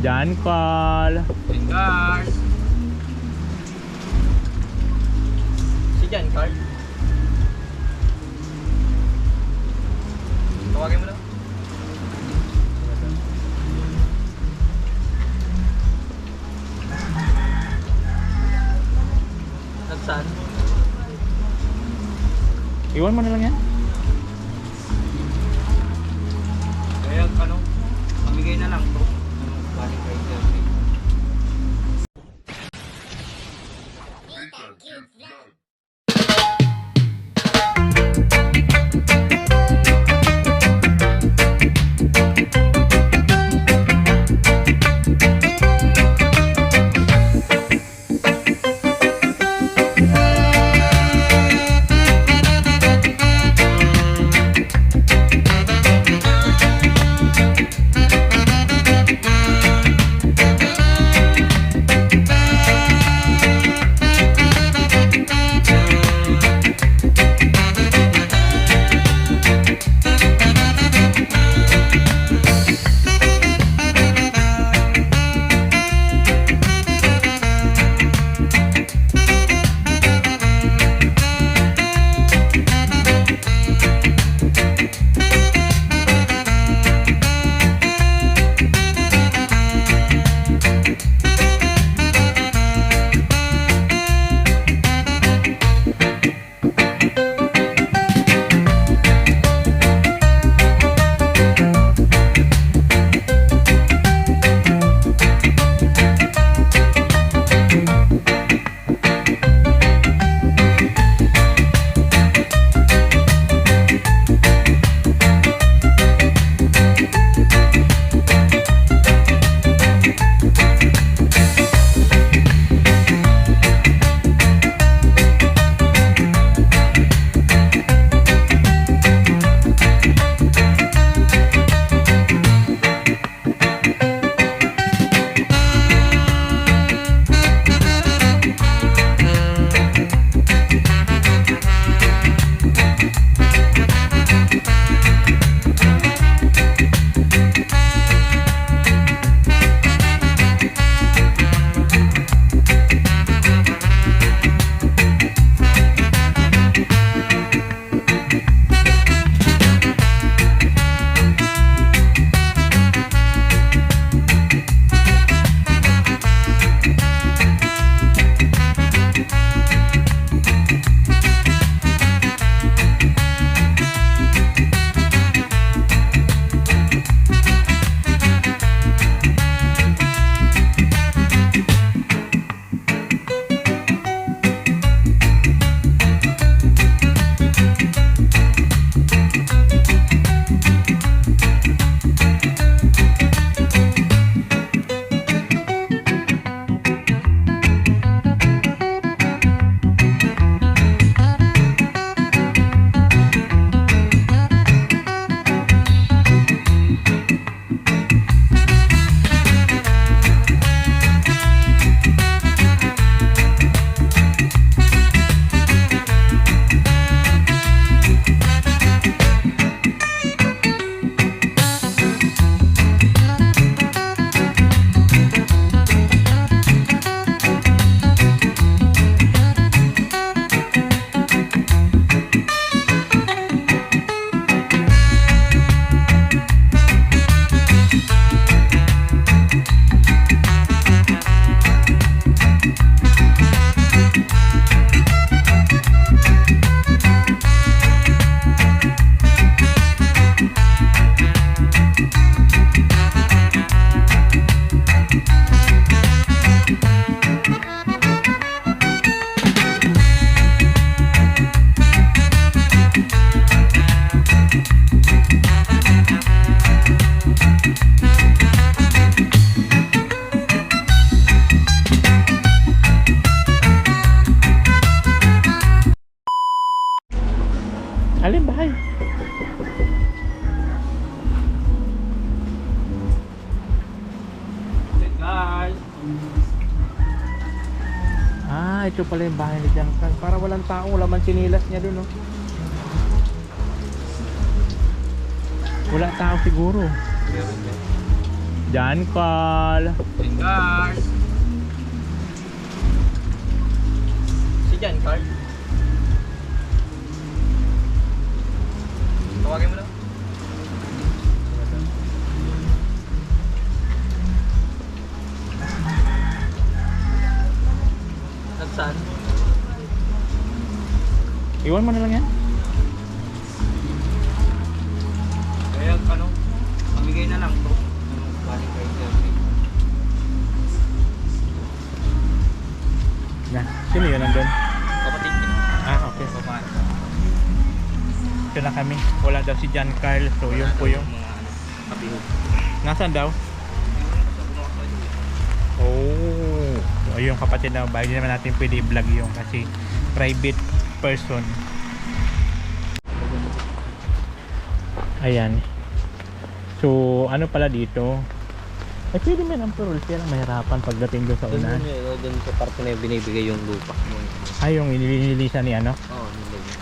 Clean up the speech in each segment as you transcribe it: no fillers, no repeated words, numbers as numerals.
John Paul. John Carl. Si John Carl. Tawagin mo na. Saan? Iwan mo na lang yan. Kaya ano, pamigay na lang to. Balik kay Jerry. Alin bahay? Guys. Ah, ito pala yung bahay ni Giancarlo. Para walang tao, wala man sinilas niya dun, oh. Wala tao siguro. John Carl. Cars. Si Jan Carl. Tawagin mo lang. Saan? Iwan mo na lang yan. Kaya ano, pamigay na lang to. Galing kay Sir. Na, sino yun nandun? Kapatid niya. Ah, okay. Babae. Ito na kami. Wala daw si John Carl. So yun po yung Mga ano, kabihog. nasaan daw? Oh, so, yung kapatid na bahay, hindi naman natin pwede i-vlog yung kasi private person. Ayan. So, ano pala dito? Ay, pwede man ang parol. Kaya lang mahirapan pagdating doon sa unahan. Doon sa parte na yung binibigay yung lupa. Ay, yung inililisan ni ano? Oo,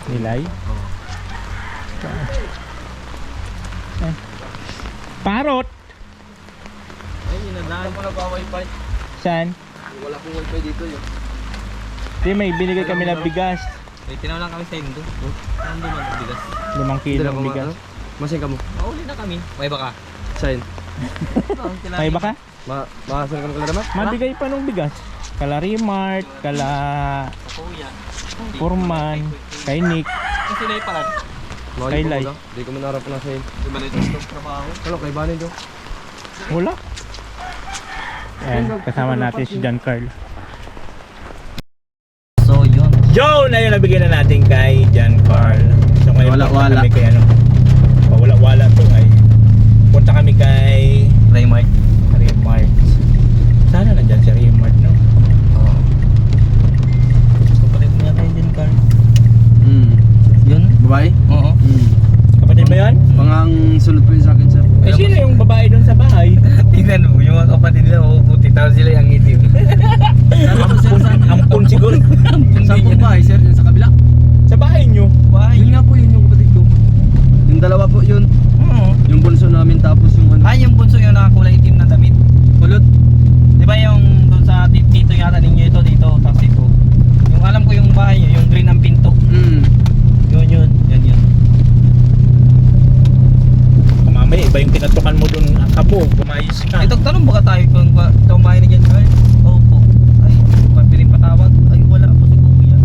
Nilay? Oo. Ay. Parot! Ay, inadahan mo na ba wifi? Saan? Wala pong wifi dito yun. Di, may binigay kami na bigas. Ay, tinaw lang kami sa Indo. Saan doon ang bigas? 5 kilong bigas. Masing ka mo? Mauli na kami. May baka? Saan? May baka? Makasan ka mo kala naman? Mabigay pa nung bigas. Kala Remart, kala Sa kuya. Furman, kay Nick. Kasi na pala. Kay Lai. Hindi ko manarap na sa'yo. Di ba ito sa trabaho? Hello, kay Banin do. Wala. Ayan, kasama natin si John Carl. So, yun. Yo! Na yun, nabigyan na natin kay John Carl. So ngayon Wala-wala. punta kami kay ano. Wala-wala to ay. Punta kami kay Raymart. Remart. Sana nandyan si Remart, no? Oo. Kapatid mo yata yun, Carl. Yun? Babae? Oo. Kapatid mo yan? Pangang sunod po yun sa akin, sir. Eh, sino yung babae doon sa bahay? Tingnan mo, yung mga kapatid nila, puti tao sila yung itim. Ampun siguro. Saan po bahay, sir? Yan sa kabila? Sa bahay nyo. Yun nga po yun yung kapatid ko. Yung dalawa po yun. Oo. Yung bunso namin tapos yung ano. Ay, yung bunso yung nakakulay itim na damit. Kulot. Di ba yung doon sa dito yata ninyo ito, dito, tapos ito. Yung alam ko yung bahay niya, yung green ang pinto. Yun. Yan. Mamaya, iba yung tinatukan mo doon, kabo. Kumayos ka. Ito, tanong baka tayo kung itong bahay ni Jan Carl? Opo. Ay, piling patawag. Ay, wala po si Kuya.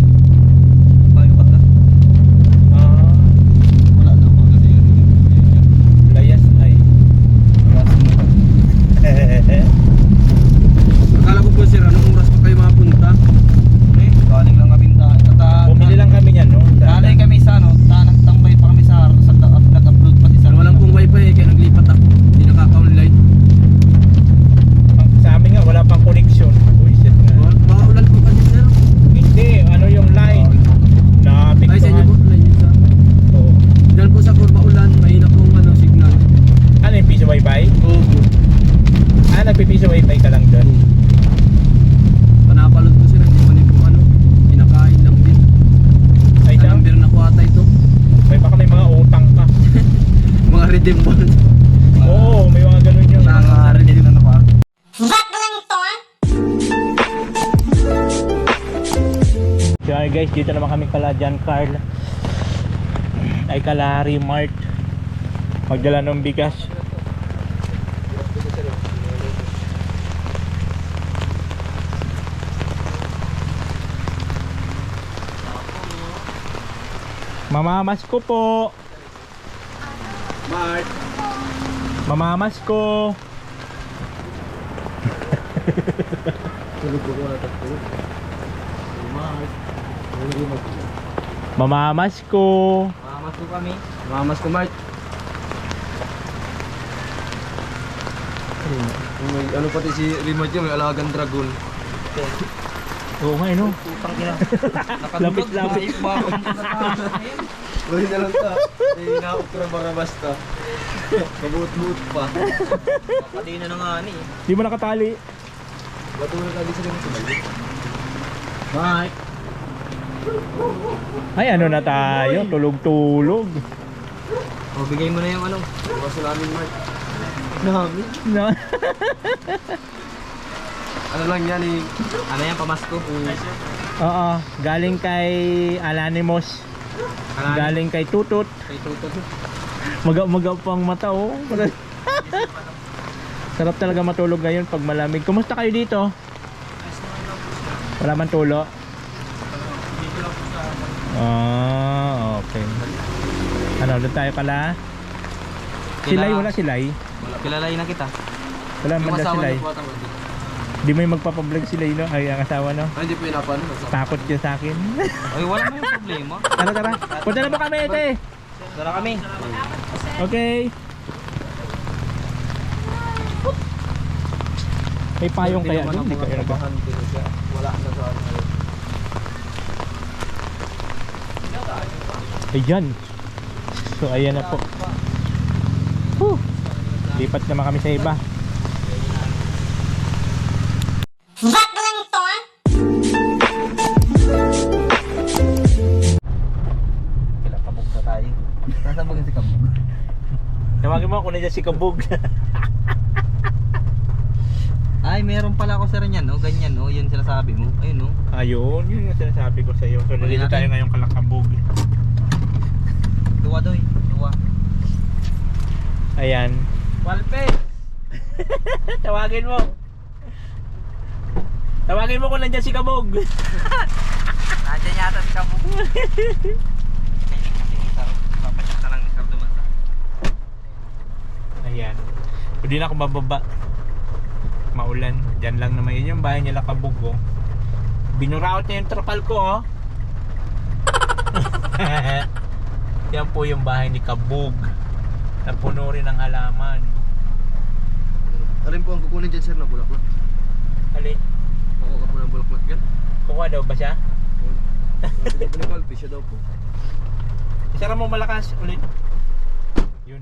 Bahay baka. Ah, Wala daw po kasi yun. layas ay. Akala ko po, sir, anong oras pa kayo makapunta? Galing lang kami Bumili lang kami yan, no? Galing kami sa ano, nagtambay pa kami sa nag-upload pati sa Walang pong wifi eh, kaya naglipat ako. Hindi nakaka-online. Sa amin nga, wala pang connection. Uy, shit nga. Maulan po kasi, sir. Hindi, ano yung line? Ay, sa inyo po, Napiktuhan. line yun, sir. Oo. Diyan po sa Kurba Ulan, mahina pong ano, signal. Ano yung piso wifi? Oo. Ah, nagpipiso wifi ka lang dyan. Panapalot ko, sir. Hindi pa rin po ano, pinakain lang din. Ay, Sa dyan. number na po ata ito. May baka may mga utang ka. Mga redeem bond. Oo, may mga ganun yun. Nakaka-redeem na pa. So guys, dito naman kami kala John Carl. Ay kala Remart. Magdala ng bigas. Mamamas ko po. Mart. Mamamas ko. Tulog ko na tatlo. Mart. Mamamas ko. Mamas ko kami. Mamas ko, Mart. May ano pati si remote yun, may alagang dragon. Oo nga, no? Putang ina. Lapit-lapit. Uy na lang ta. Hindi na ako para basta. Mabuot-buot pa. Kadina na nga ni. Di mo nakatali. Bato na lagi sa ganun sa balik. Mike. Ay, ano na tayo? Tulog-tulog. O, bigay mo na yung ano. Bukas namin, Mart. Namin. No? Ano lang yan eh. Ano yan, pamasko? Oo, galing kay Alanimos. Galing kay Tutut. Kay Tutut. Maga-maga pang mata oh. Sarap talaga matulog ngayon pag malamig. Kumusta kayo dito? Wala man tulo? Ah, okay. Ano, doon tayo pala? Silay, wala silay? Kilalain na kita. Wala man Yung daw asawa silay. niyo po atang hindi. Di may magpapablog silay no? Ay, ang asawa no? Hindi po inapano. Takot yun sa akin. Ay, wala na yung problema. Tara, tara. Punta na po kami, ete. Tara kami. Okay. May payong kaya doon? Hindi kayo nag- Wala na sa ano. Ayan. So ayan na po. Whew. Lipat naman kami sa iba. Kabog na tayo. Nasaan ba si Kabog? Tawagin mo ako na dyan si Kabog. Ay, meron pala ako sir niyan, no? Ganyan, no? Yun sinasabi mo. Ayun, no? Ayun, yun yung sinasabi ko sa iyo. So dito tayo ngayong Kalakabog. Duwa, doy. Duwa. Ayan. Walpe! Tawagin mo. Tawagin mo kung nandiyan si Kabog. Nandiyan yata si Kabog. Papacheck na lang ni Sir Dumasa. Ayan. Hindi na ako bababa. Maulan. Diyan lang naman yun yung bahay nila Kabog oh. Binuraot niya yung trapal ko oh. Yan po yung bahay ni Kabog. Napuno rin ng halaman. Alin po ang kukunin dyan sir na bulaklak? Alin? Makuha po ng bulaklak yan. Kukuha daw ba siya? Sabi ni Palpi siya daw po. Isara mo malakas ulit. Yun.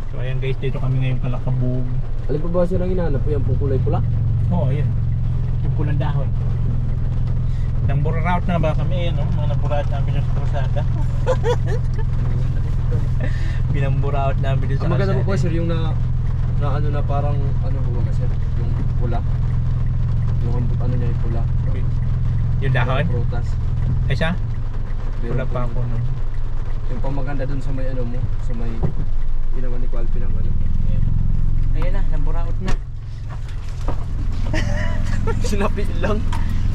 So ayan guys, dito kami ngayon Kalakabog. Alin po ba sir ang inaanap po yan pong kulay pula? Oo, ayan. Yung pulang dahon. Namburarout na ba kami? Ayan, no? Mga namburarout namin yung krusada. Binamburarout namin dun sa Ang maganda po po kalsada. sir yung na ano na parang ano po ba sir? Yung pula. Yung ano niya yung pula. Yung dahon? Prutas. Ay siya? Wala pa ako no. Yung pamaganda dun sa may ano mo, sa may ginawa ni Palpi ng ano. Ayan na, namburarout na. Sinabi lang.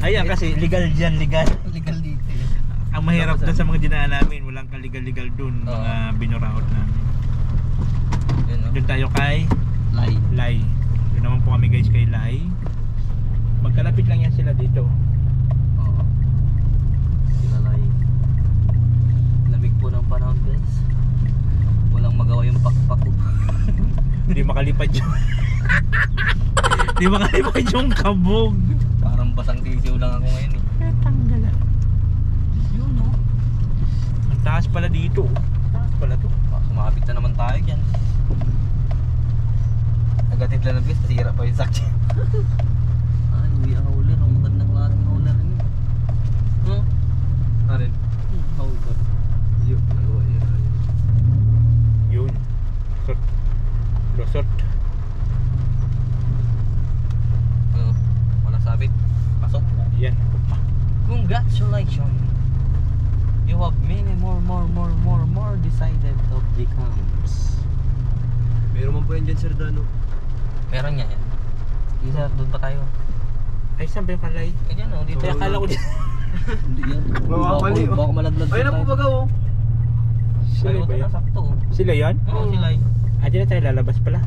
Ayan kasi legal dyan, legal. Legal dito. Ang mahirap doon sa mga dinaan namin, walang kaligal-legal doon, Oo. mga binurarout namin. Yun, no? Doon tayo kay Lai. Lai. Doon naman po kami guys kay Lai. Magkalapit lang yan sila dito. Oo. Sila Lai. Lamig po ng panahon guys. Walang magawa yung pakpak ko. Hindi makalipad yung Hindi makalipad yung Kabog. Parang basang tisiw lang ako ngayon eh. Tanggal na. Yun, no? Ang taas pala dito. Taas pala to. Sumabit na naman tayo dyan. Nagatid lang ng bis, nasira pa yung sakya. Ay, uwi ang hauler. Ang magandang klaseng hauler rin. Huh? Arin. Hauler. Yun, nagawa yan. Yun. Lusot. Lusot. Wala sabit. Pasok. Yan. Congratulations! You have many more decided to becomes. Meron man po yan dyan sir Dano. Meron niya yan. Isa, doon pa tayo. Ay, saan ba yung kalay? Ganyan o, dito. Kaya akala ko dyan. Hindi yan. Mawawali, oh. Baka malaglag Ayun na po baga oh. Sila ba yan? Sakto. Sila yan? Oo, sila yun. Ah, dyan na tayo lalabas pala.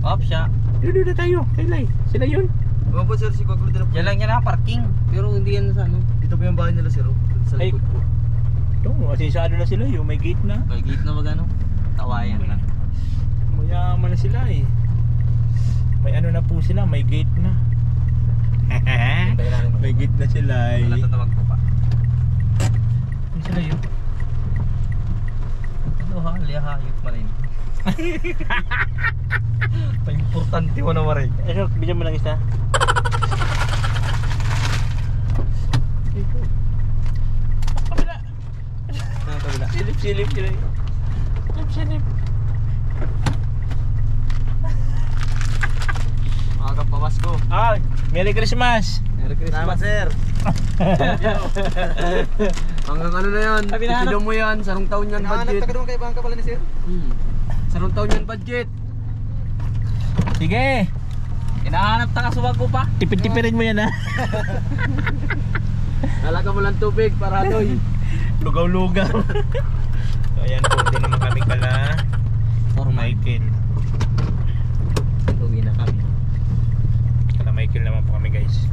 Off siya. Doon na tayo. Kay Lai. Sila yun. Mga po sir, si Kwaklo din na po. Diyan lang niya na parking. Pero hindi yan sa ano. Dito po yung bahay nila sir oh. Dun sa Ay. likod po. Ito, asinsado na sila. Yung may gate na. May gate na magano. Tawayan na. Mayaman na sila eh. May ano na po sila. May gate na. May gate na sila eh. Wala tatawag po pa. Ano sila yun? Ano ha? Lihayot pa rin. Importante mo naman rin. Eh, so, bigyan mo lang isa. Kabila. Silip sila. Silip. Pamasko. Ay, Merry Christmas! Merry Christmas. sir. Hanggang ano na yan? Sabi na, Ipidom mo yan. Sarong taon yan budget. doon kay bangka pala ni sir? Sarong taon yan budget. Sige! Hinahanap ta kasuwag ko pa. Tipid-tipirin mo yan ha. Nalaga mo lang tubig para doy. Lugaw-lugaw. So ayan po, doon naman kami kala Michael. Uwi na kami. Kala Michael naman po kami guys.